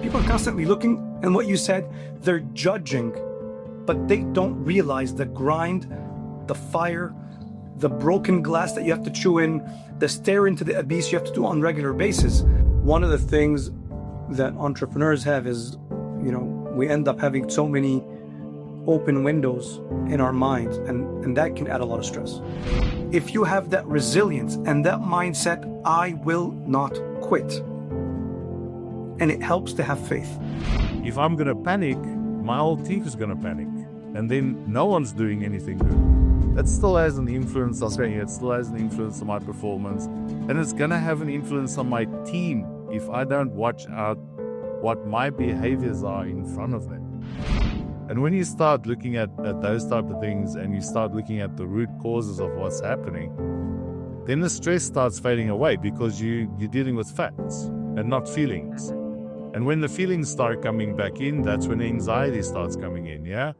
People are constantly looking, and what you said, they're judging, but they don't realize the grind, the fire, the broken glass that you have to chew in, the stare into the abyss you have to do on a regular basis. One of the things that entrepreneurs have is, we end up having so many open windows in our minds, and that can add a lot of stress. If you have that resilience and that mindset, I will not quit, and it helps to have faith. If I'm going to panic, my whole team is going to panic, and then no one's doing anything good. That still has an influence on me. It still has an influence on my performance, and it's going to have an influence on my team if I don't watch out what my behaviors are in front of them. And when you start looking at those type of things, and you start looking at the root causes of what's happening, then the stress starts fading away, because you're dealing with facts and not feelings. And when the feelings start coming back in, that's when the anxiety starts coming in, yeah?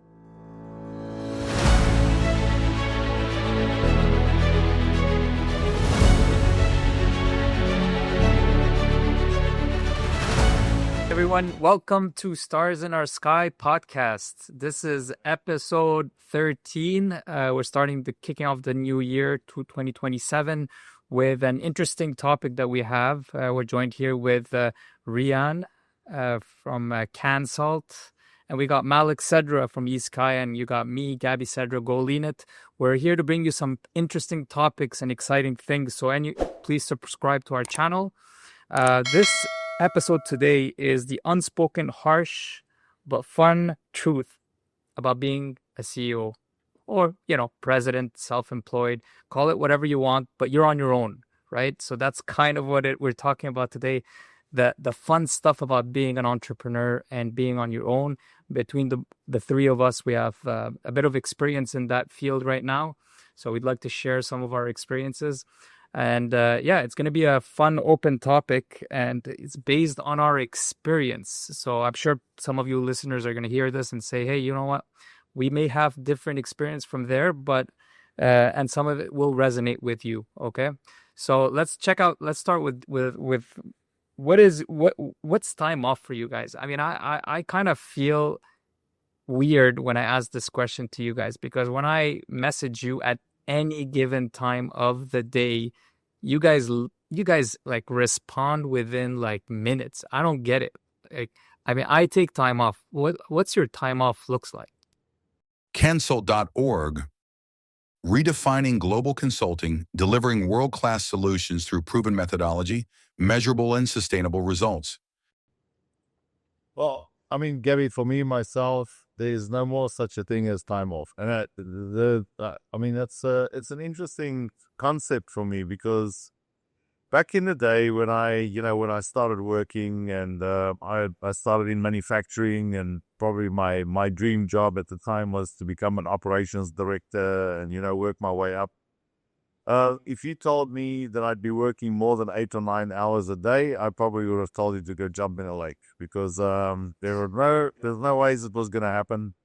Everyone, welcome to Stars in Our Sky podcast. This is episode 13. We're kicking off the new year to 2027 with an interesting topic that we have. We're joined here with Rian from CanSalt, and we got Malik Sedra from East Sky, and you got me, Gabby Sedra, Go Lean It. We're here to bring you some interesting topics and exciting things. So please subscribe to our channel. This episode today is the unspoken, harsh, but fun truth about being a CEO or, president, self-employed, call it whatever you want, but you're on your own, right? So that's kind of what we're talking about today. The fun stuff about being an entrepreneur and being on your own. Between the three of us, we have a bit of experience in that field right now. So we'd like to share some of our experiences. And it's going to be a fun, open topic, and it's based on our experience. So I'm sure some of you listeners are going to hear this and say, hey, you know what? We may have different experience from there, but and some of it will resonate with you. Okay. So let's start with what's time off for you guys? I mean, I kind of feel weird when I ask this question to you guys, because when I message you at any given time of the day, you guys like respond within like minutes. I don't get it. I take time off. What's your time off looks like? CanSalt.org, redefining global consulting, delivering world-class solutions through proven methodology, measurable and sustainable results. Well, I mean, Gabby, for me, myself, there's no more such a thing as time off. And it's an interesting concept for me, because back in the day when I started working, and I started in manufacturing, and probably my dream job at the time was to become an operations director and, work my way up. If you told me that I'd be working more than 8 or 9 hours a day, I probably would have told you to go jump in a lake, because there's no ways it was going to happen.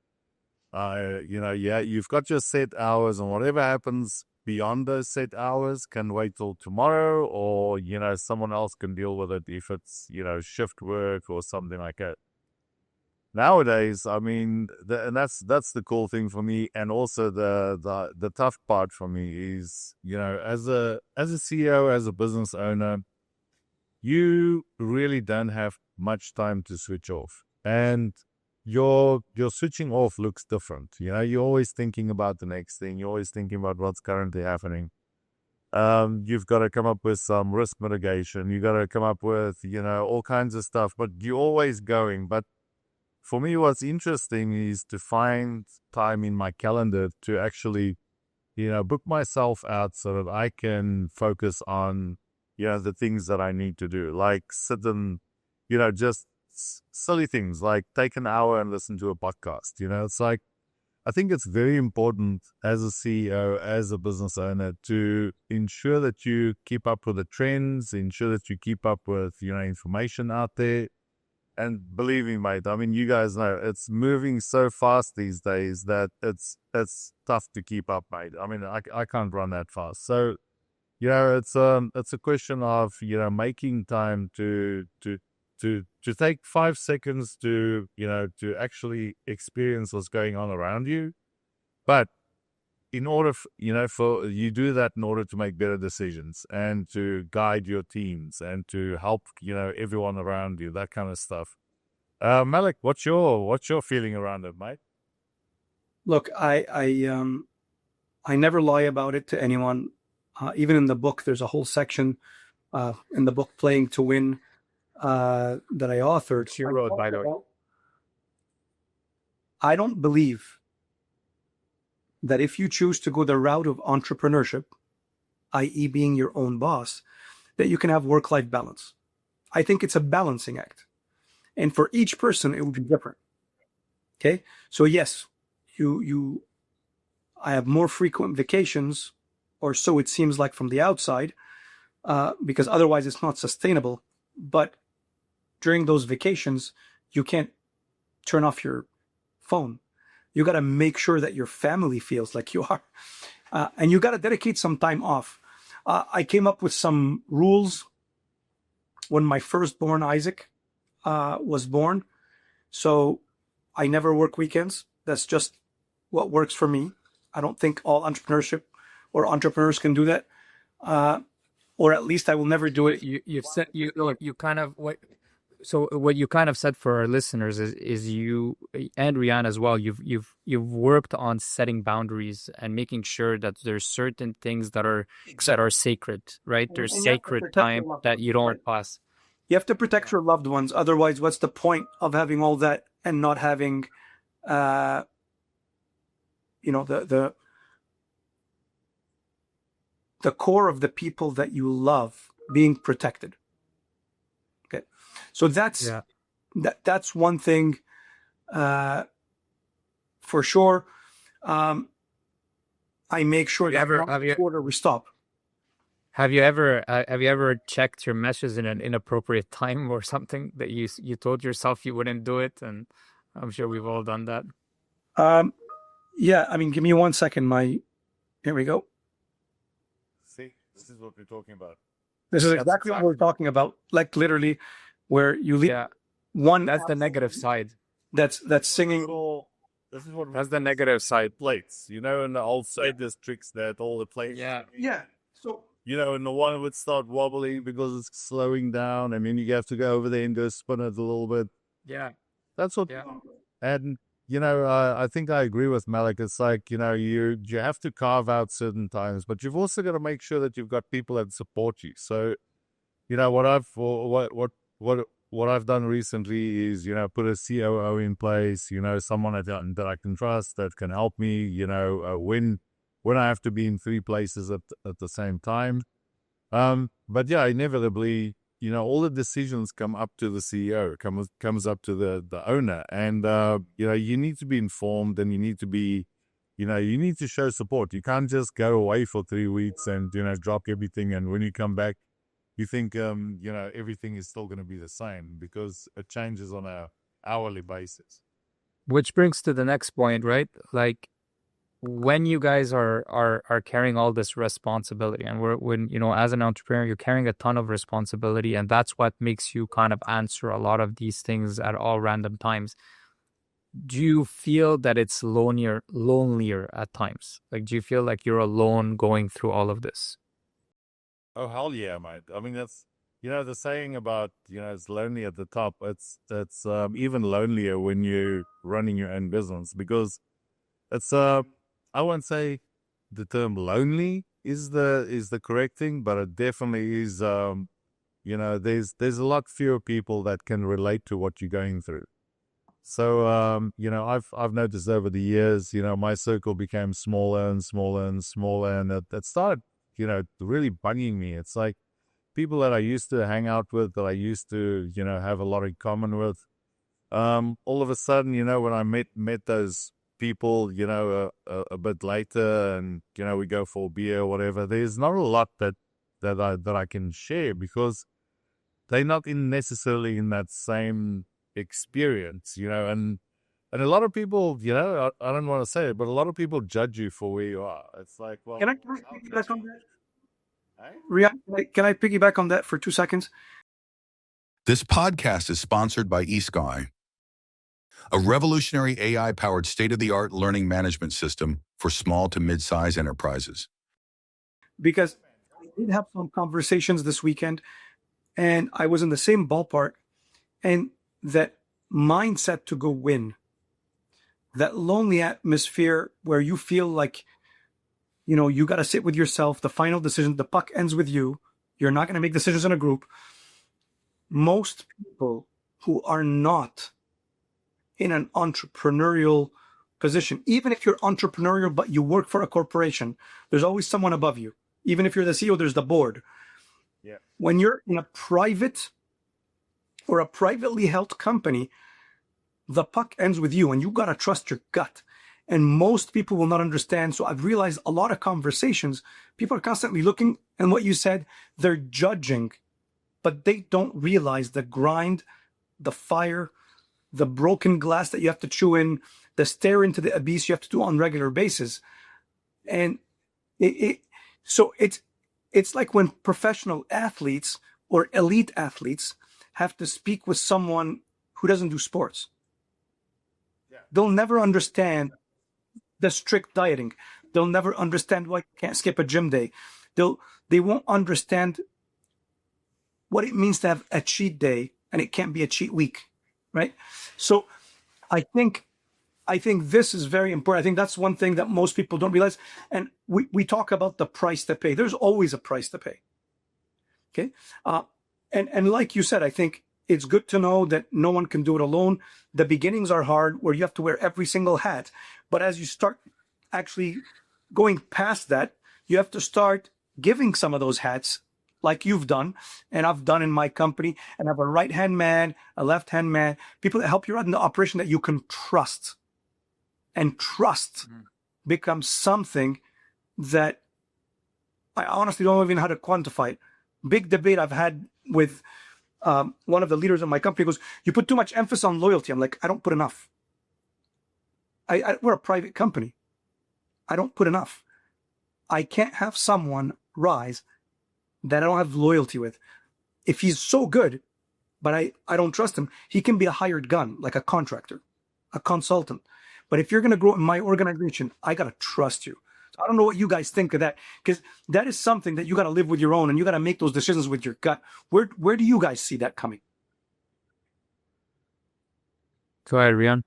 You've got your set hours, and whatever happens beyond those set hours can wait till tomorrow, or, someone else can deal with it if it's, shift work or something like that. Nowadays, I mean, and that's the cool thing for me, and also the tough part for me is, as a CEO, as a business owner, you really don't have much time to switch off, and your switching off looks different. You're always thinking about the next thing. You're always thinking about what's currently happening. You've got to come up with some risk mitigation. You got to come up with, all kinds of stuff, but you're always going. But for me, what's interesting is to find time in my calendar to actually, book myself out so that I can focus on, the things that I need to do, like sit and, just silly things like take an hour and listen to a podcast. It's like, I think it's very important as a CEO, as a business owner, to ensure that you keep up with the trends, ensure that you keep up with, information out there. And believe me, mate, I mean, you guys know it's moving so fast these days that it's tough to keep up, mate. I mean, I can't run that fast. So, it's a question of, making time to to take 5 seconds to, to actually experience what's going on around you. But in order, for you do that in order to make better decisions and to guide your teams and to help, everyone around you, that kind of stuff. Malik, what's your feeling around it, mate? Look, I never lie about it to anyone. Even in the book, there's a whole section in the book Playing to Win that I authored. She wrote, by the way. I don't believe that if you choose to go the route of entrepreneurship, i.e. being your own boss, that you can have work-life balance. I think it's a balancing act. And for each person, it will be different. Okay? So yes, I have more frequent vacations, or so it seems like from the outside, because otherwise it's not sustainable. But during those vacations, you can't turn off your phone. You got to make sure that your family feels like you are. And you got to dedicate some time off. I came up with some rules when my firstborn, Isaac, was born. So I never work weekends. That's just what works for me. I don't think all entrepreneurship or entrepreneurs can do that. Or at least I will never do it. You've said you kind of what. So what you kind of said for our listeners is you and Rihanna as well. You've worked on setting boundaries and making sure that there's certain things that are sacred, right? There's sacred time that you don't pass. You have to protect your loved ones. Otherwise, what's the point of having all that and not having, the core of the people that you love being protected. Okay, so that's one thing for sure. I make sure we stop. Have you ever checked your messages in an inappropriate time or something that you told yourself you wouldn't do it? And I'm sure we've all done that. Yeah, I mean, give me 1 second. Here we go. See, this is what we're talking about. This is exactly what we're talking about. Like literally, where you leave one. That's the negative side. That's singing. This is what. That's the negative side. Plates, in the old side, there's tricks that all the plates. Yeah. So. And the one would start wobbling because it's slowing down. I mean, you have to go over there and go spin it a little bit. Yeah. That's what. Yeah. And I think I agree with Malik. It's like, you have to carve out certain times, but you've also got to make sure that you've got people that support you. So, what I've done recently is, put a COO in place, someone that I can trust, that can help me, when I have to be in 3 places at the same time. But yeah, inevitably, all the decisions come up to the CEO, comes up to the owner. And, you need to be informed, and you need to be, you need to show support. You can't just go away for 3 weeks and, drop everything. And when you come back, you think, everything is still going to be the same, because it changes on a hourly basis. Which brings to the next point, right? Like, when you guys are carrying all this responsibility, and when as an entrepreneur, you're carrying a ton of responsibility, and that's what makes you kind of answer a lot of these things at all random times. Do you feel that it's lonelier at times? Like, do you feel like you're alone going through all of this? Oh, hell yeah, mate. I mean, that's, the saying about, it's lonely at the top. It's even lonelier when you're running your own business, because it's, I won't say the term lonely is the correct thing, but it definitely is, there's a lot fewer people that can relate to what you're going through. So, I've noticed over the years, my circle became smaller and smaller and smaller, and it started, really bugging me. It's like people that I used to hang out with, that I used to, have a lot in common with. All of a sudden, when I met those people, a bit later, and, we go for a beer or whatever, there's not a lot that I can share, because they're not necessarily in that same experience, and a lot of people, I don't want to say it, but a lot of people judge you for where you are. It's like, well, can I piggyback on that? Hey? Can I piggyback on that for 2 seconds? This podcast is sponsored by eSky, a revolutionary AI-powered state-of-the-art learning management system for small to mid-size enterprises. Because I did have some conversations this weekend, and I was in the same ballpark, and that mindset to go win, that lonely atmosphere where you feel like, you got to sit with yourself, the final decision, the puck ends with you. You're not going to make decisions in a group. Most people who are not in an entrepreneurial position, even if you're entrepreneurial, but you work for a corporation, there's always someone above you. Even if you're the CEO, there's the board. Yeah. When you're in a private or a privately held company, the puck ends with you, and you got to trust your gut. And most people will not understand. So I've realized a lot of conversations, people are constantly looking, and what you said, they're judging, but they don't realize the grind, the fire, the broken glass that you have to chew in, the stare into the abyss you have to do on a regular basis. And so it's like when professional athletes or elite athletes have to speak with someone who doesn't do sports. Yeah. They'll never understand the strict dieting. They'll never understand why you can't skip a gym day. They won't understand what it means to have a cheat day and it can't be a cheat week, right? So I think this is very important. I think that's one thing that most people don't realize. And we talk about the price to pay. There's always a price to pay. Okay. And like you said, I think it's good to know that no one can do it alone. The beginnings are hard where you have to wear every single hat. But as you start actually going past that, you have to start giving some of those hats like you've done and I've done in my company, and have a right-hand man, a left-hand man, people that help you run the operation that you can trust. And trust becomes something that I honestly don't even know how to quantify it. Big debate I've had with one of the leaders of my company goes, you put too much emphasis on loyalty. I'm like, I don't put enough. We're a private company. I don't put enough. I can't have someone rise that I don't have loyalty with. If he's so good, but I don't trust him, he can be a hired gun, like a contractor, a consultant. But if you're going to grow in my organization, I got to trust you. So I don't know what you guys think of that, because that is something that you got to live with your own, and you got to make those decisions with your gut. Where do you guys see that coming? Go ahead, Rian.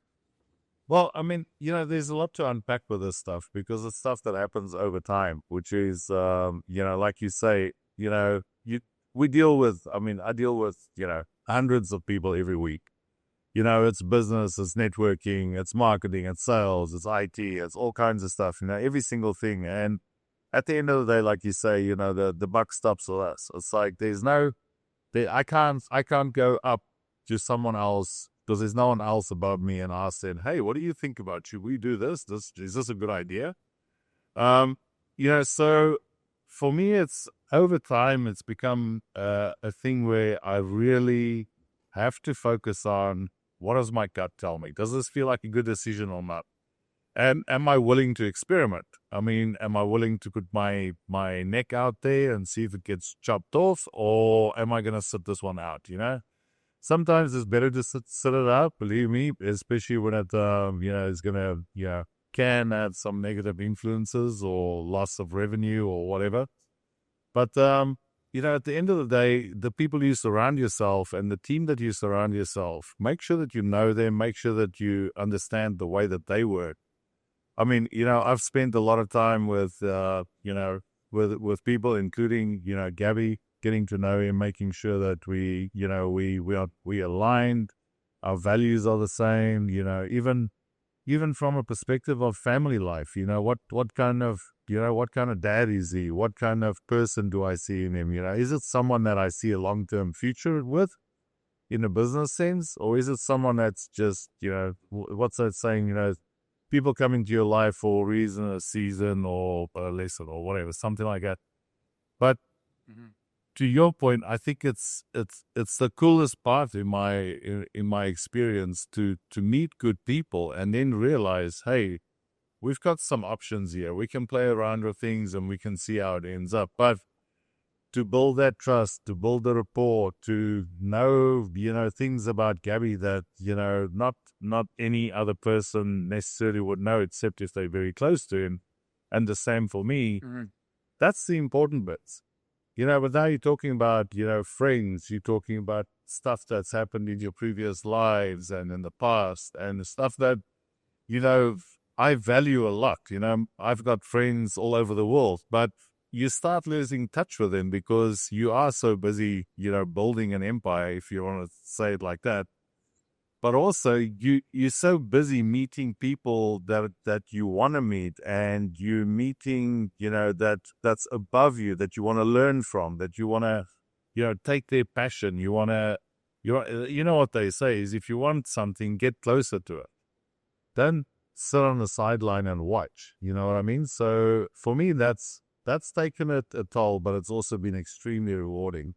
Well, I mean, there's a lot to unpack with this stuff because it's stuff that happens over time, which is, like you say, I deal with, hundreds of people every week. It's business, it's networking, it's marketing, it's sales, it's IT, it's all kinds of stuff, every single thing. And at the end of the day, like you say, the buck stops with us. It's like, I can't go up to someone else because there's no one else above me and ask them, hey, what do you think about, should we do this? Is this a good idea? So for me, it's over time, it's become a thing where I really have to focus on, what does my gut tell me? Does this feel like a good decision or not? And am I willing to experiment? I mean, am I willing to put my neck out there and see if it gets chopped off, or am I going to sit this one out, Sometimes it's better to sit it out, believe me, especially when it, is going to, can have some negative influences or loss of revenue or whatever. But, at the end of the day, the people you surround yourself and the team that you surround yourself, make sure that you know them, make sure that you understand the way that they work. I mean, I've spent a lot of time with, with people, including, Gabby, getting to know him, making sure that we aligned, our values are the same, even from a perspective of family life, what kind of dad is he? What kind of person do I see in him? Is it someone that I see a long-term future with in a business sense? Or is it someone that's just, what's that saying, people come into your life for a reason, a season, or a lesson, or whatever, something like that. But to your point, I think it's the coolest part in my experience to meet good people and then realize, hey, we've got some options here. We can play around with things and we can see how it ends up. But to build that trust, to build the rapport, to know, things about Gabby that, not any other person necessarily would know, except if they're very close to him. And the same for me. That's the important bits. But now you're talking about, friends, you're talking about stuff that's happened in your previous lives and in the past, and the stuff that, I value a lot. I've got friends all over the world, but you start losing touch with them because you are so busy, building an empire, if you want to say it like that. But also you're so busy meeting people that you want to meet, and you're meeting, that's above you, that you want to learn from, that you want to, take their passion. You want to, what they say is, if you want something, get closer to it. Don't sit on the sideline and watch. You know what I mean? So for me, that's taken a toll, but it's also been extremely rewarding.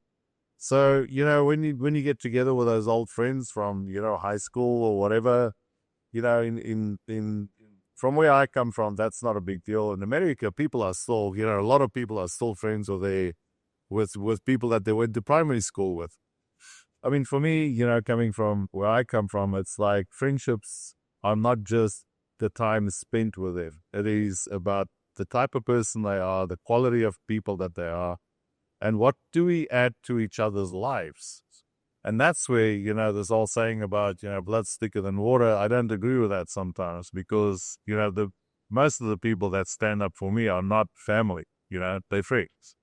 So, when you get together with those old friends from, high school or whatever, in from where I come from, that's not a big deal. In America, people are still, a lot of people are still friends with people that they went to primary school with. I mean, for me, coming from where I come from, it's like friendships are not just the time spent with them. It is about the type of person they are, the quality of people that they are, and what do we add to each other's lives? And that's where, this whole saying about, blood's thicker than water. I don't agree with that sometimes because, most of the people that stand up for me are not family, they're friends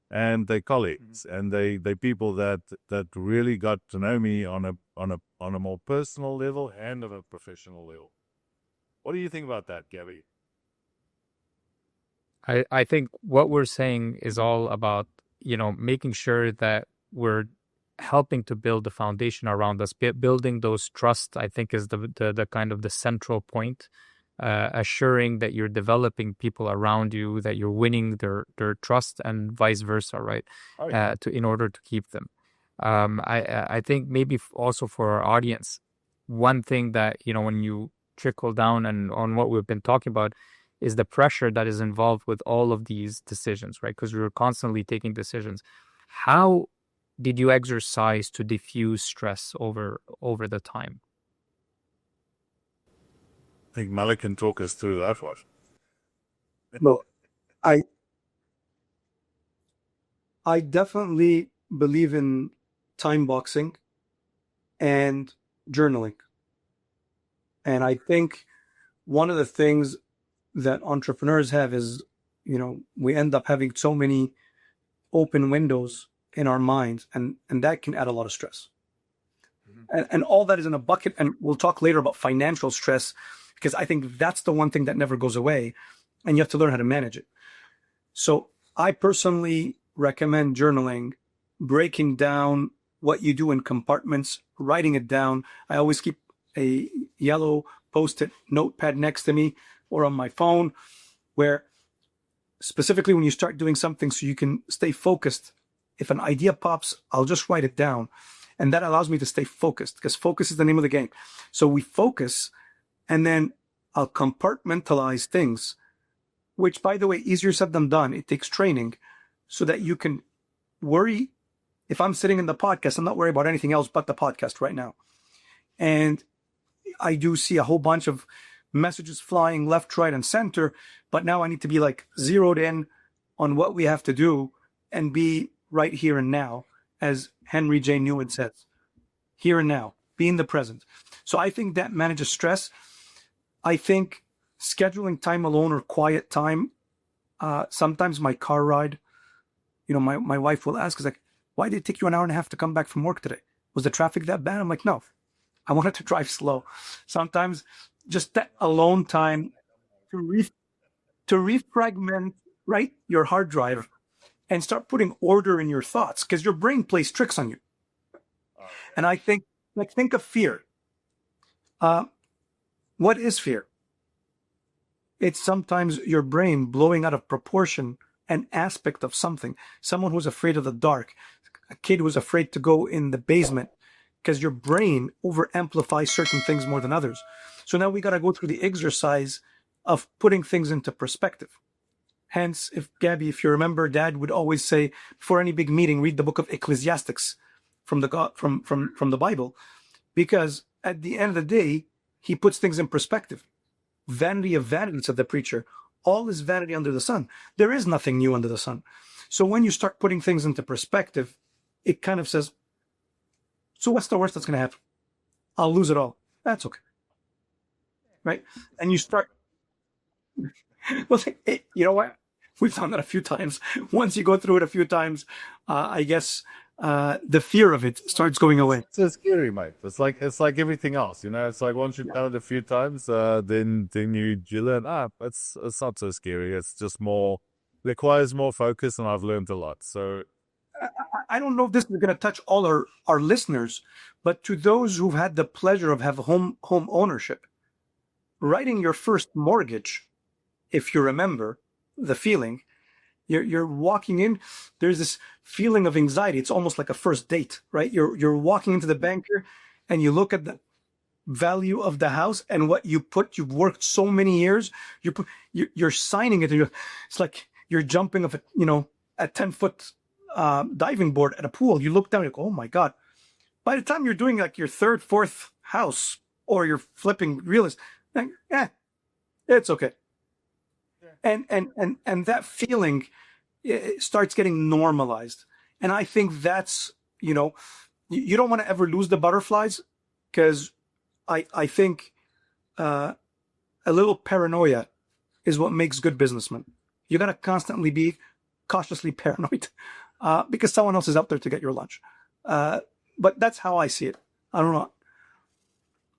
and they're colleagues, and they people that really got to know me on a more personal level and on a professional level. What do you think about that, Gabby? I think what we're saying is all about, making sure that we're helping to build the foundation around us. Building those trust, I think, is the kind of the central point. Assuring that you're developing people around you, that you're winning their trust, and vice versa, right? Oh, yeah. In order to keep them. I think maybe also for our audience, one thing that, when you trickle down and on what we've been talking about, is the pressure that is involved with all of these decisions, right? Because we're constantly taking decisions. How did you exercise to diffuse stress over the time? I think Malik can talk us through that one. Well, I definitely believe in time boxing and journaling. And I think one of the things that entrepreneurs have is, we end up having so many open windows in our minds, and that can add a lot of stress. And all that is in a bucket. And we'll talk later about financial stress, because I think that's the one thing that never goes away, and you have to learn how to manage it. So I personally recommend journaling, breaking down what you do in compartments, writing it down. I always keep a yellow Post-it notepad next to me or on my phone, where specifically when you start doing something, so you can stay focused. If an idea pops, I'll just write it down. And that allows me to stay focused, because focus is the name of the game. So we focus, and then I'll compartmentalize things, which, by the way, easier said than done. It takes training so that you can worry. If I'm sitting in the podcast, I'm not worried about anything else but the podcast right now. And I do see a whole bunch of messages flying left, right, and center, but now I need to be like zeroed in on what we have to do and be right here and now, as Henry J. Newman says, here and now, be in the present. So I think that manages stress. I think scheduling time alone or quiet time, sometimes my car ride, my wife will ask, is like, why did it take you an hour and a half to come back from work today? Was the traffic that bad? I'm like, no, I wanted to drive slow. Sometimes just that alone time to refragment, right, your hard drive and start putting order in your thoughts, because your brain plays tricks on you. And I think, think of fear. What is fear? It's sometimes your brain blowing out of proportion an aspect of something. Someone who's afraid of the dark, a kid who's afraid to go in the basement, because your brain over amplifies certain things more than others. So now we got to go through the exercise of putting things into perspective. Hence, if Gabby, if you remember, Dad would always say before any big meeting, read the book of Ecclesiastics from the Bible, because at the end of the day, he puts things in perspective. Vanity of vanities, said the preacher. All is vanity under the sun. There is nothing new under the sun. So when you start putting things into perspective, it kind of says, so what's the worst that's going to happen? I'll lose it all. That's okay. Right? And you start, well, you know what? We've done that a few times. Once you go through it a few times, I guess the fear of it starts going away. It's so scary, mate. It's like everything else, you know. It's like once you've done it a few times, then you learn. It's not so scary. It's just more requires more focus, and I've learned a lot. So I don't know if this is going to touch all our listeners, but to those who've had the pleasure of have home ownership, writing your first mortgage, if you remember the feeling, you're walking in, there's this feeling of anxiety. It's almost like a first date, right? You're walking into the banker and you look at the value of the house and what you've worked so many years, you're signing it, and it's like you're jumping off a 10-foot diving board at a pool. You look down, you go, oh my God. By the time you're doing like your third, fourth house, or you're flipping real estate, like, it's okay. And that feeling, it starts getting normalized. And I think that's, you don't want to ever lose the butterflies, because I think a little paranoia is what makes good businessmen. You got to constantly be cautiously paranoid because someone else is out there to get your lunch. But that's how I see it. I don't know.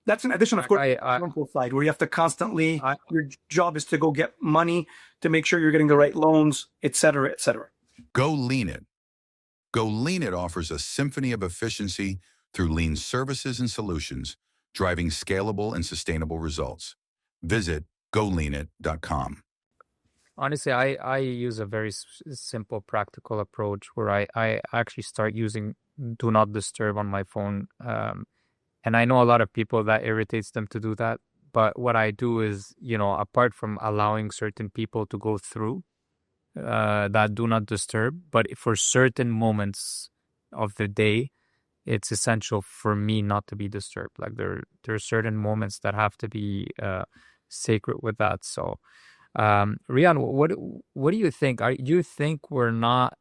That's an addition, of course, the side where you have to constantly, your job is to go get money to make sure you're getting the right loans, et cetera, et cetera. Go Lean It. Go Lean It offers a symphony of efficiency through lean services and solutions, driving scalable and sustainable results. Visit goleanit.com. Honestly, I use a very simple, practical approach where I actually start using Do Not Disturb on my phone. And I know a lot of people that irritates them to do that. But what I do is, apart from allowing certain people to go through that Do Not Disturb, but for certain moments of the day, it's essential for me not to be disturbed. Like there are certain moments that have to be sacred with that. So, Rian, what do you think? Do you think we're not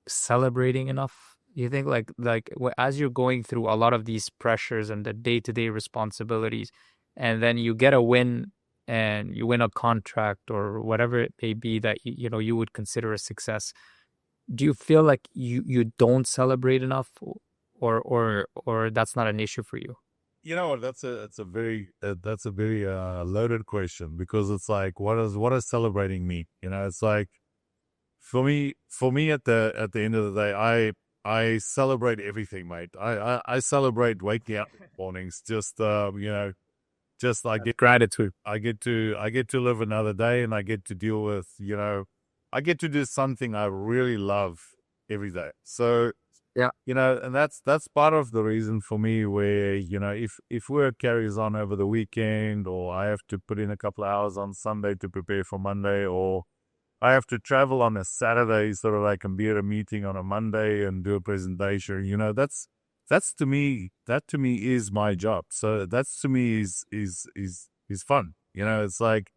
celebrating enough? You think like as you're going through a lot of these pressures and the day-to-day responsibilities, and then you get a win and you win a contract or whatever it may be that you would consider a success, do you feel like you don't celebrate enough, or that's not an issue for you? you know what? That's a very loaded question, because it's like, what does celebrating mean? It's like for me at the end of the day, I celebrate everything, mate. I celebrate waking up in the mornings. Just just like Gratitude. I get to live another day, and I get to deal with I get to do something I really love every day. So Yeah. and that's part of the reason for me where if work carries on over the weekend, or I have to put in a couple of hours on Sunday to prepare for Monday, or I have to travel on a Saturday so that I can be at a meeting on a Monday and do a presentation. That's to me is my job. So that's to me is fun. It's like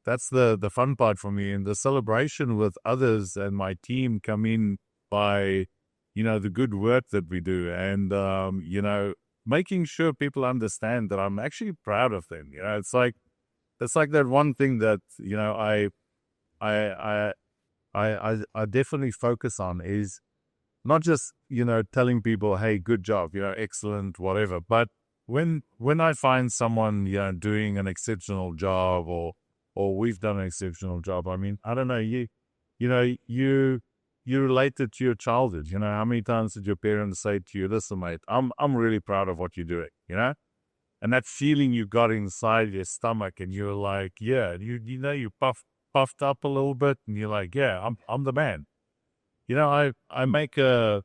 that's the fun part for me, and the celebration with others and my team come in by the good work that we do, and making sure people understand that I'm actually proud of them. It's like that one thing that I definitely focus on is not just telling people, hey, good job, excellent, whatever, but when I find someone doing an exceptional job, or we've done an exceptional job. I mean, I don't know, you relate it to your childhood. How many times did your parents say to you, listen, mate, I'm really proud of what you're doing, and that feeling you got inside your stomach, and you're like, yeah, you puffed up a little bit, and you're like, yeah, I'm the man. I make a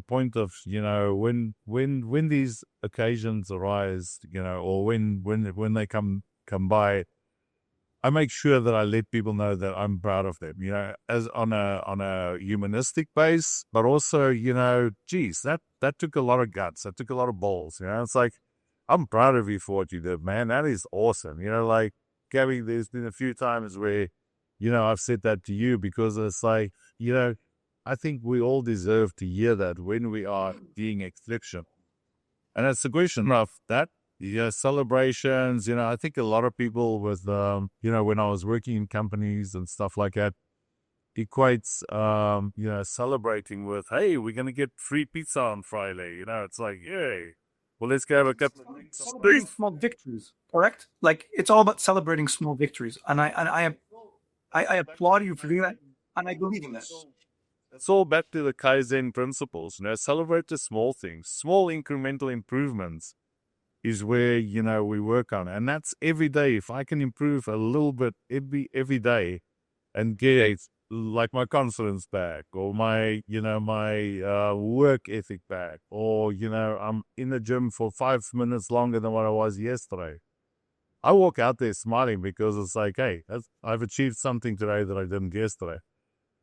point of, when these occasions arise, or when they come by, I make sure that I let people know that I'm proud of them, as on a humanistic base, but also, geez, that took a lot of guts. That took a lot of balls, It's like, I'm proud of you for what you did, man. That is awesome. Like, Gabby, there's been a few times where, I've said that to you because it's like, I think we all deserve to hear that when we are being exceptional. And it's a question of that. Celebrations, I think a lot of people with, when I was working in companies and stuff like that, equates, celebrating with, hey, we're going to get free pizza on Friday. It's like, yay. Well, let's go have a couple of Celebrating small victories, correct? Like, it's all about celebrating small victories. And I applaud you for doing that. And I believe in that. It's all back to the Kaizen principles. Celebrate the small things. Small incremental improvements is where, we work on. And that's every day. If I can improve a little bit every day and get like my confidence back or my, my work ethic back, or, I'm in the gym for 5 minutes longer than what I was yesterday. I walk out there smiling because it's like, hey, I've achieved something today that I didn't yesterday.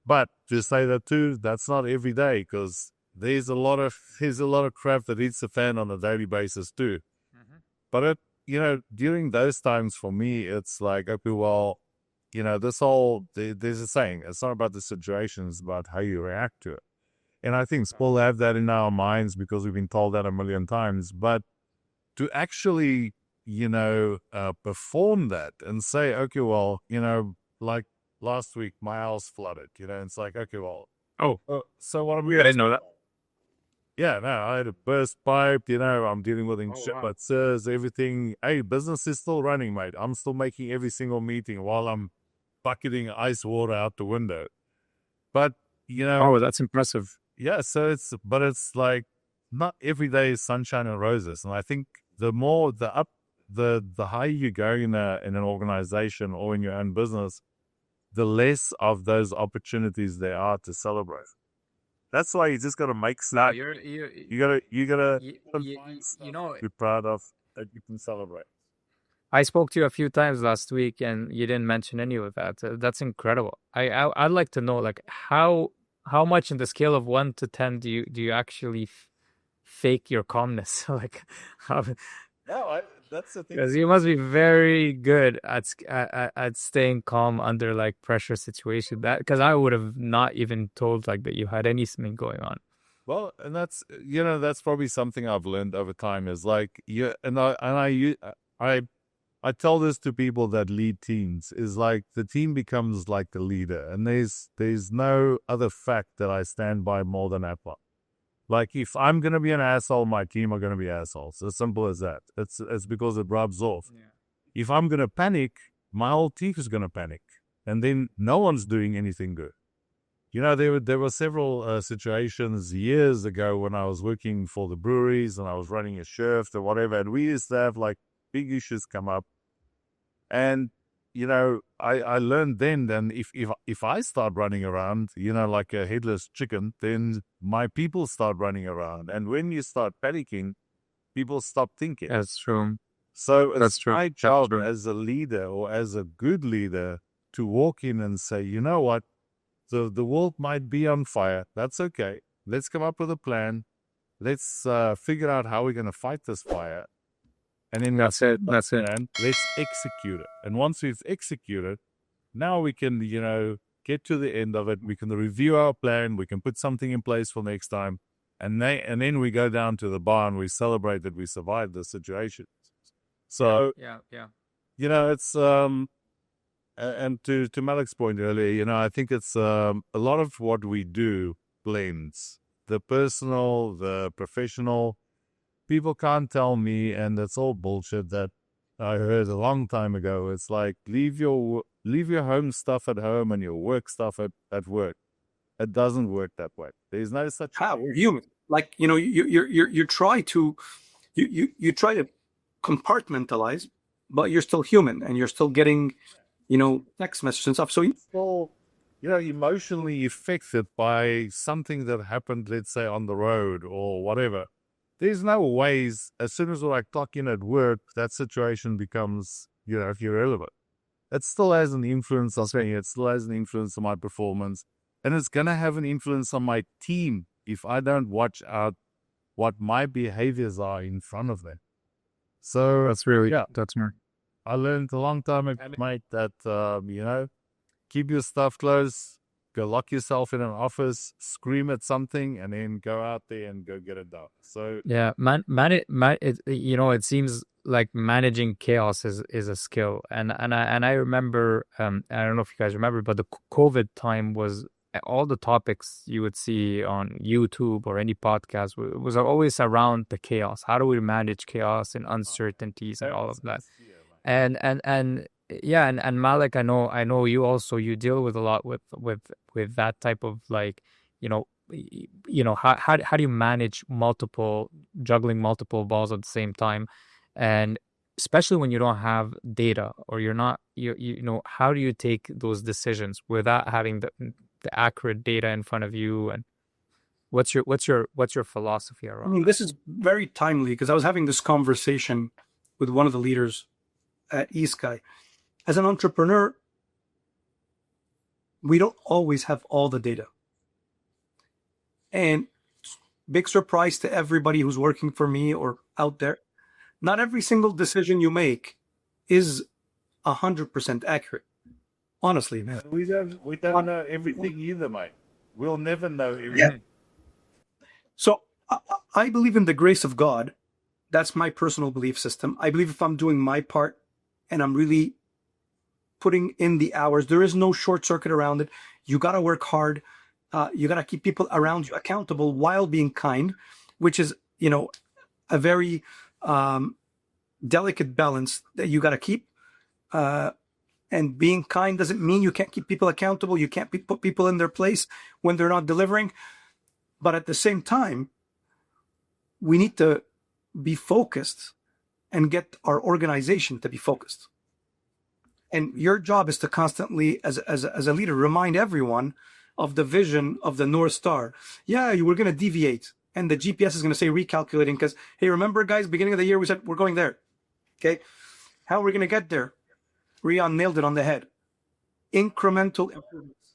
But to say that too, that's not every day because there's a lot of crap that hits the fan on a daily basis too. But during those times for me, it's like, okay, well, there's a saying, it's not about the situation, it's about how you react to it. And I think we'll have that in our minds because we've been told that a million times. But to actually, perform that and say, okay, well, like last week, my house flooded, it's like, okay, well, so what am we? I didn't know that. Yeah, no, I had a burst pipe, I'm dealing with insurance, everything. Hey, business is still running, mate. I'm still making every single meeting while I'm bucketing ice water out the window. But, Oh, that's impressive. yeah, so it's like not every day is sunshine and roses. And I think the higher you go in an organization or in your own business, the less of those opportunities there are to celebrate. That's why you just got to make stuff. You gotta be proud of that you can celebrate. I spoke to you a few times last week, and you didn't mention any of that. That's incredible. I'd like to know, like, how much in the scale of 1 to 10 do you actually fake your calmness? Like, how? No, that's the thing. Because you must be very good at staying calm under like pressure situation. That because I would have not even told like that you had anything going on. Well, and that's that's probably something I've learned over time is like I tell this to people that lead teams is like the team becomes like the leader, and there's no other fact that I stand by more than that one. Like, if I'm going to be an asshole, my team are going to be assholes. As simple as that. It's because it rubs off. Yeah. If I'm going to panic, my whole team is going to panic. And then no one's doing anything good. There were several situations years ago when I was working for the breweries and I was running a shift or whatever. And we used to have, like, big issues come up. And I learned then if I start running around, like a headless chicken, then my people start running around. And when you start panicking, people stop thinking. That's true. So That's it's true. my job as a leader or as a good leader to walk in and say, you know what, the world might be on fire. That's okay. Let's come up with a plan. Let's figure out how we're going to fight this fire. And then That's it. let's execute it. And once we've executed, now we can, get to the end of it. We can review our plan. We can put something in place for next time. And then we go down to the bar and we celebrate that we survived the situation. So, Yeah. it's, and to Malik's point earlier, I think it's a lot of what we do blends the personal, the professional. People can't tell me, and that's all bullshit that I heard a long time ago. It's like, leave your home stuff at home and your work stuff at work. It doesn't work that way. There's no such. How we're human. Like, you try to compartmentalize, but you're still human and you're still getting, text messages and stuff. So Well, emotionally affected by something that happened, let's say, on the road or whatever. There's no ways, as soon as I clock in at work, that situation becomes, irrelevant. it still has an influence. I was saying it still has an influence on my performance, and it's gonna have an influence on my team if I don't watch out what my behaviors are in front of them. So That's really yeah, that's smart. I learned a long time ago, mate, that keep your stuff close, go lock yourself in an office, scream at something, and then go out there and go get it done. So Yeah, it seems like managing chaos is a skill, and I remember, I don't know if you guys remember, but the COVID time was all the topics you would see on YouTube or any podcast was always around the chaos. How do we manage chaos and uncertainties and all of that? And yeah, and Malik, I know you deal with a lot with that type of, like, how do you manage juggling multiple balls at the same time, and especially when you don't have data, or you're not, how do you take those decisions without having the accurate data in front of you? And what's your philosophy I around mean, that? this is very timely because I was having this conversation with one of the leaders at eSky. As an entrepreneur, we don't always have all the data. And big surprise to everybody who's working for me or out there, not every single decision you make is 100% accurate. Honestly, man. we don't know everything either, mate. We'll never know everything. So I believe in the grace of God. That's my personal belief system. I believe if I'm doing my part and I'm really putting in the hours, there is no short circuit around it. You got to work hard. You got to keep people around you accountable while being kind, which is, a very delicate balance that you got to keep. And being kind doesn't mean you can't keep people accountable. You can't put people in their place when they're not delivering. But at the same time, we need to be focused and get our organization to be focused. And your job is to constantly, as a leader, remind everyone of the vision of the North Star. Yeah, you were going to deviate, and the GPS is going to say recalculating because, hey, remember, guys, beginning of the year, we said we're going there. Okay, how are we going to get there? Rian nailed it on the head. Incremental improvements.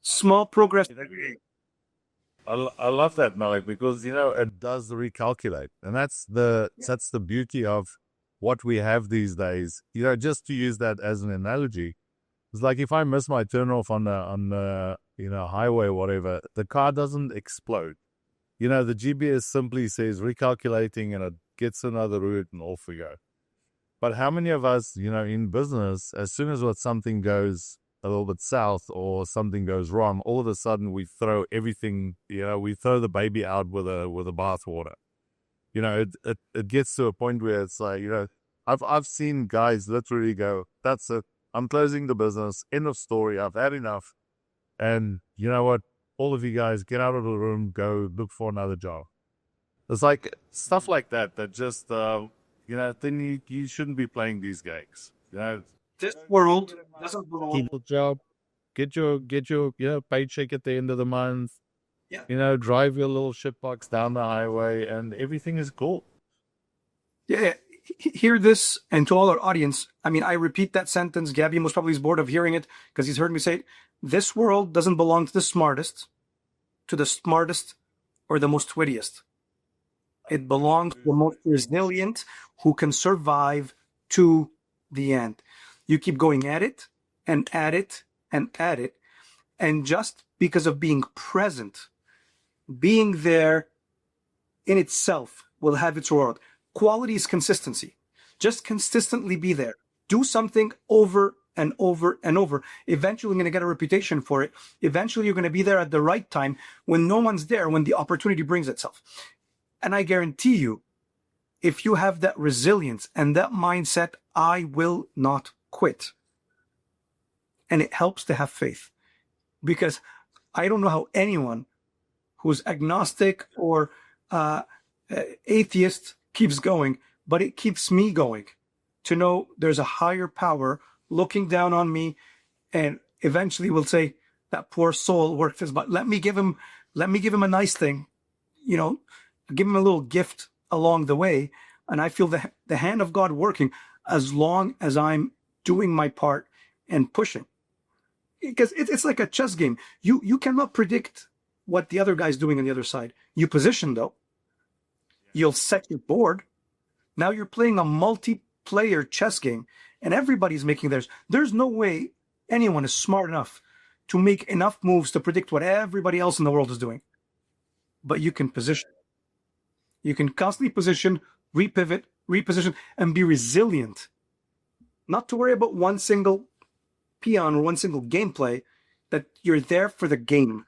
Small progress. I love that, Malik, because it does recalculate, and that's the beauty of what we have these days. Just to use that as an analogy, it's like if I miss my turnoff on the highway or whatever, the car doesn't explode. The GPS simply says recalculating, and it gets another route, and off we go. But how many of us, in business, as soon as something goes a little bit south or something goes wrong, all of a sudden we throw everything, we throw the baby out with a bathwater. It gets to a point where it's like, I've seen guys literally go, that's it, I'm closing the business, end of story, I've had enough. And you know what? All of you guys get out of the room, go look for another job. It's like stuff like that just, then you shouldn't be playing these games. This world doesn't belong. Keep a job, get your paycheck at the end of the month. Yeah. Drive your little shitbox down the highway, and everything is cool. Yeah. Hear this, and to all our audience, I mean, I repeat that sentence. Gabby most probably is bored of hearing it because he's heard me say it. This world doesn't belong to the smartest, or the most wittiest. It belongs to the most resilient who can survive to the end. You keep going at it and at it and at it. And just because of being present, being there in itself will have its reward. Quality is consistency. Just consistently be there. Do something over and over and over. Eventually, you're going to get a reputation for it. Eventually, you're going to be there at the right time when no one's there, when the opportunity brings itself. And I guarantee you, if you have that resilience and that mindset, I will not quit. And it helps to have faith, because I don't know how anyone who's agnostic or atheist keeps going, but it keeps me going to know there's a higher power looking down on me, and eventually will say, that poor soul worked his butt. Let me give him a nice thing, give him a little gift along the way. And I feel the hand of God working as long as I'm doing my part and pushing. Because it's like a chess game. You cannot predict what the other guy's doing on the other side. You position, though. You'll set your board. Now you're playing a multiplayer chess game, and everybody's making theirs. There's no way anyone is smart enough to make enough moves to predict what everybody else in the world is doing. But you can position. You can constantly position, repivot, reposition, and be resilient. Not to worry about one single peon or one single gameplay, that you're there for the game.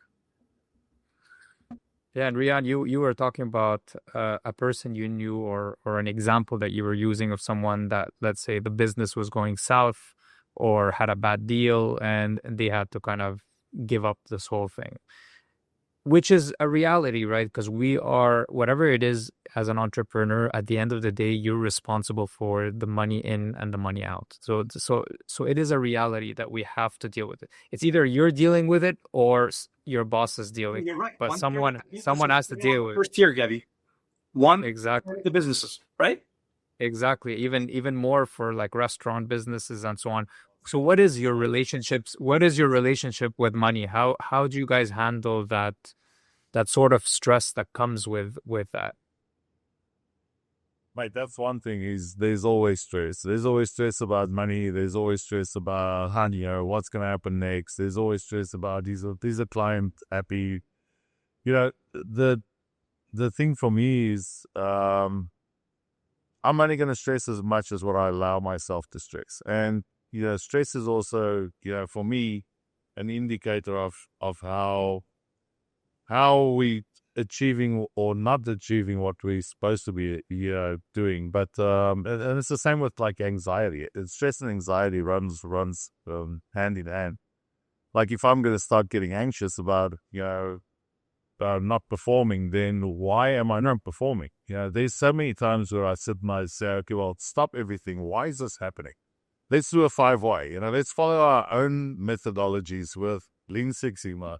Yeah, and Rian, you were talking about a person you knew or an example that you were using of someone that, let's say, the business was going south or had a bad deal and they had to kind of give up this whole thing, which is a reality, right? Because we are, whatever it is, as an entrepreneur, at the end of the day, you're responsible for the money in and the money out. So it is a reality that we have to deal with it. It's either you're dealing with it or your boss is dealing. You're right. But someone has to deal with it. First tier, Gabby. One, Exactly. the businesses, right? Exactly. Even more for like restaurant businesses and so on. So what is your relationships? What is your relationship with money? How do you guys handle that sort of stress that comes with that? Mate, that's one thing, is there's always stress. There's always stress about money. There's always stress about, what's going to happen next. There's always stress about, is a client happy? The thing for me is, I'm only going to stress as much as what I allow myself to stress. And, stress is also, for me, an indicator of how we achieving or not achieving what we're supposed to be doing. But and it's the same with like anxiety. Stress and anxiety runs hand in hand. Like if I'm going to start getting anxious about not performing, then why am I not performing? There's so many times where I sit and say, okay, well, stop everything. Why is this happening? Let's do a 5Y. Let's follow our own methodologies with Lean Six Sigma.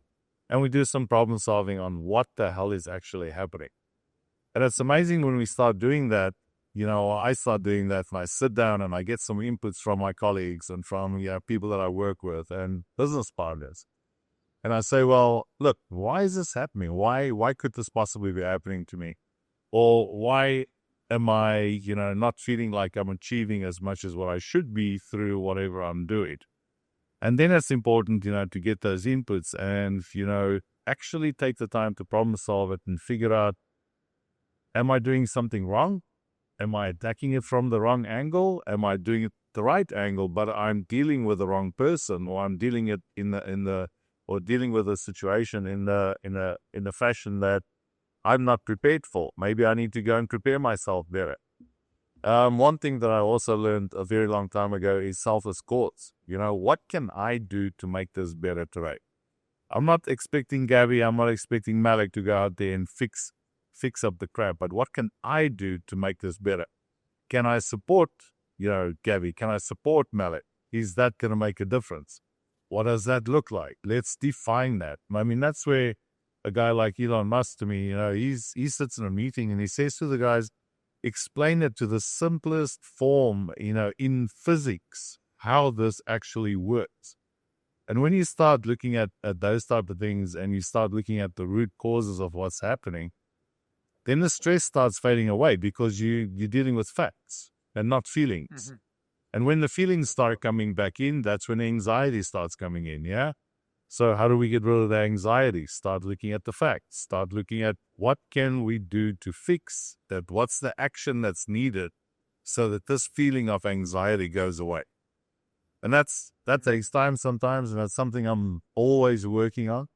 And we do some problem solving on what the hell is actually happening. And it's amazing when we start doing that. I start doing that and I sit down and I get some inputs from my colleagues and from people that I work with and business partners. And I say, well, look, why is this happening? Why could this possibly be happening to me? Or why am I, not feeling like I'm achieving as much as what I should be through whatever I'm doing? And then it's important, to get those inputs and, actually take the time to problem solve it and figure out, am I doing something wrong? Am I attacking it from the wrong angle? Am I doing it the right angle, but I'm dealing with the wrong person, or I'm dealing it dealing with a situation in the fashion that I'm not prepared for? Maybe I need to go and prepare myself better. One thing that I also learned a very long time ago is selfless cause. What can I do to make this better today? I'm not expecting Gabby, I'm not expecting Malik to go out there and fix up the crap, but what can I do to make this better? Can I support, Gabby? Can I support Malik? Is that going to make a difference? What does that look like? Let's define that. I mean, that's where a guy like Elon Musk, to me, he sits in a meeting and he says to the guys, explain it to the simplest form, in physics, how this actually works. And when you start looking at those type of things and you start looking at the root causes of what's happening, then the stress starts fading away because you're dealing with facts and not feelings. Mm-hmm. And when the feelings start coming back in, that's when anxiety starts coming in, yeah? So how do we get rid of the anxiety? Start looking at the facts. Start looking at what can we do to fix that? What's the action that's needed so that this feeling of anxiety goes away? And that takes time sometimes, and that's something I'm always working on.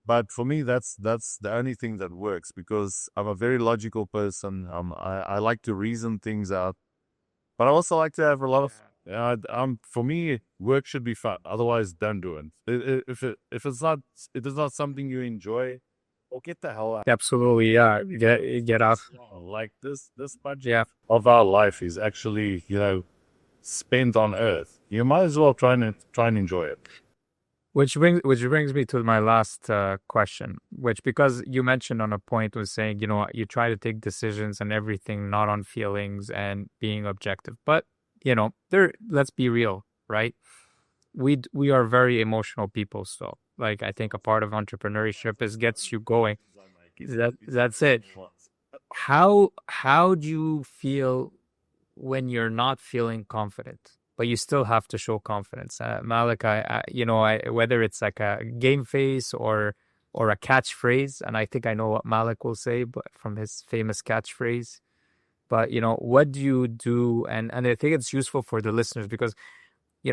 But for me, that's the only thing that works, because I'm a very logical person. I like to reason things out, but I also like to have a lot of. For me, work should be fun. Otherwise, don't do it. If it's not something you enjoy, well, get the hell out. Absolutely, yeah. Get out. Like this budget of our life is actually spent on Earth. You might as well try and enjoy it. Which brings me to my last question, which, because you mentioned on a point, was saying, you try to take decisions and everything not on feelings and being objective. But, let's be real, right? we are very emotional people. So like, I think a part of entrepreneurship is gets you going. That's it. How do you feel when you're not feeling confident, but you still have to show confidence? Malik, whether it's like a game face or a catchphrase, and I think I know what Malik will say, but from his famous catchphrase. But what do you do? And I think it's useful for the listeners because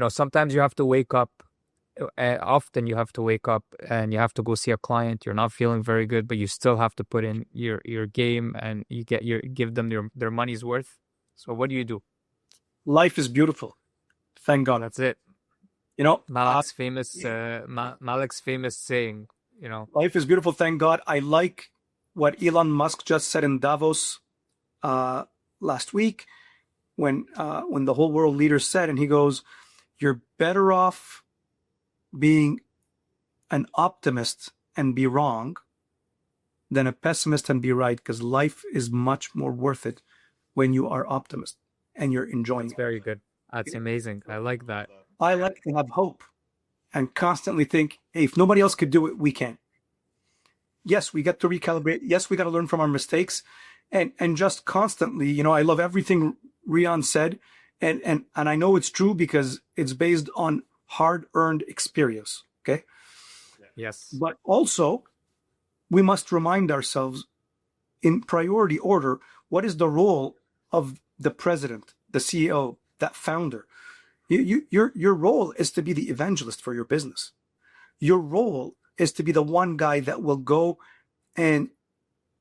sometimes you have to wake up. Often you have to wake up and you have to go see a client. You're not feeling very good, but you still have to put in your game and give them their money's worth. So what do you do? Life is beautiful. Thank God. That's it. Malik's famous saying. Life is beautiful. Thank God. I like what Elon Musk just said in Davos last week when the whole world leaders said, and he goes, "You're better off being an optimist and be wrong than a pessimist and be right, because life is much more worth it when you are optimist and you're enjoying That's it." very good. That's amazing. I like that. I like to have hope and constantly think, hey, if nobody else could do it, we can. Yes, we get to recalibrate. Yes, we got to learn from our mistakes, and just constantly, I love everything Rian said, and I know it's true because it's based on hard-earned experience. Okay. Yes. But also, we must remind ourselves in priority order, what is the role of the president, the CEO, that founder? Your role is to be the evangelist for your business. Your role is to be the one guy that will go and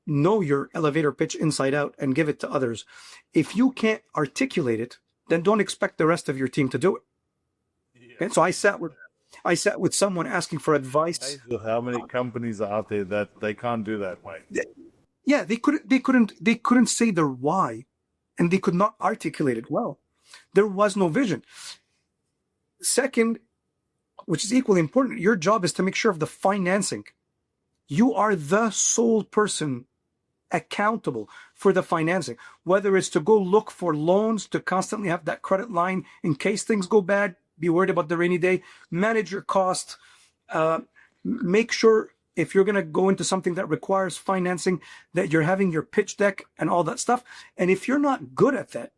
know your elevator pitch inside out and give it to others. If you can't articulate it, then don't expect the rest of your team to do it. Okay? So I sat with someone asking for advice. How many companies are out there that they can't do that, mate? Yeah, they couldn't say their why, and they could not articulate it well. There was no vision. Second, which is equally important, your job is to make sure of the financing. You are the sole person accountable for the financing, whether it's to go look for loans to constantly have that credit line in case things go bad, be worried about the rainy day, manage your cost, make sure if you're going to go into something that requires financing that you're having your pitch deck and all that stuff. And if you're not good at that,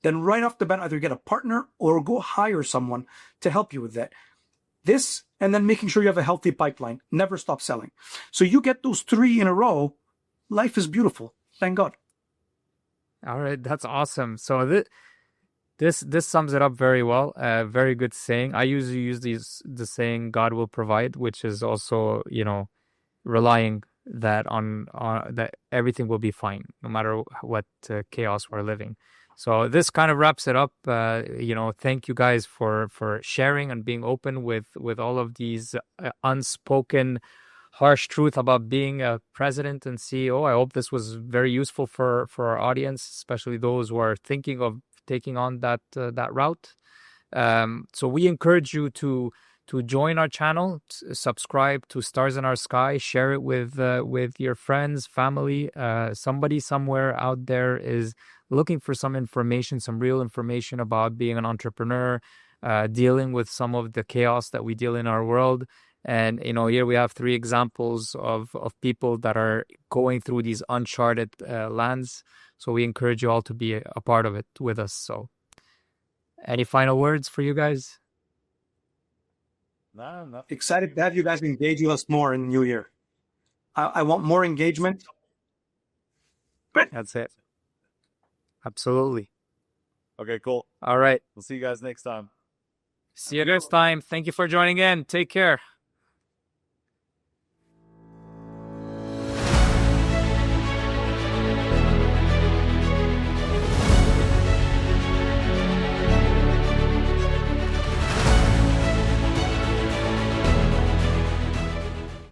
then right off the bat, either get a partner or go hire someone to help you with that. This, and then making sure you have a healthy pipeline. Never stop selling. So you get those three in a row, life is beautiful. Thank God. All right, that's awesome. So this sums it up very well. Very good saying. I usually use the saying "God will provide," which is also relying that on that everything will be fine no matter what chaos we're living. So this kind of wraps it up. Thank you guys for sharing and being open with all of these unspoken harsh truth about being a president and CEO. I hope this was very useful for our audience, especially those who are thinking of taking on that route. So we encourage you to join our channel, subscribe to Stars in Our Sky, share it with your friends, family. Somebody somewhere out there is looking for some information, some real information about being an entrepreneur, dealing with some of the chaos that we deal in our world. And here we have 3 examples of people that are going through these uncharted lands. So we encourage you all to be a part of it with us. So any final words for you guys? No, nothing. Excited to have you guys engage with us more in the new year. I want more engagement. That's it. Absolutely. Okay, cool. All right. We'll see you guys next time. See you next time. Thank you for joining in. Take care.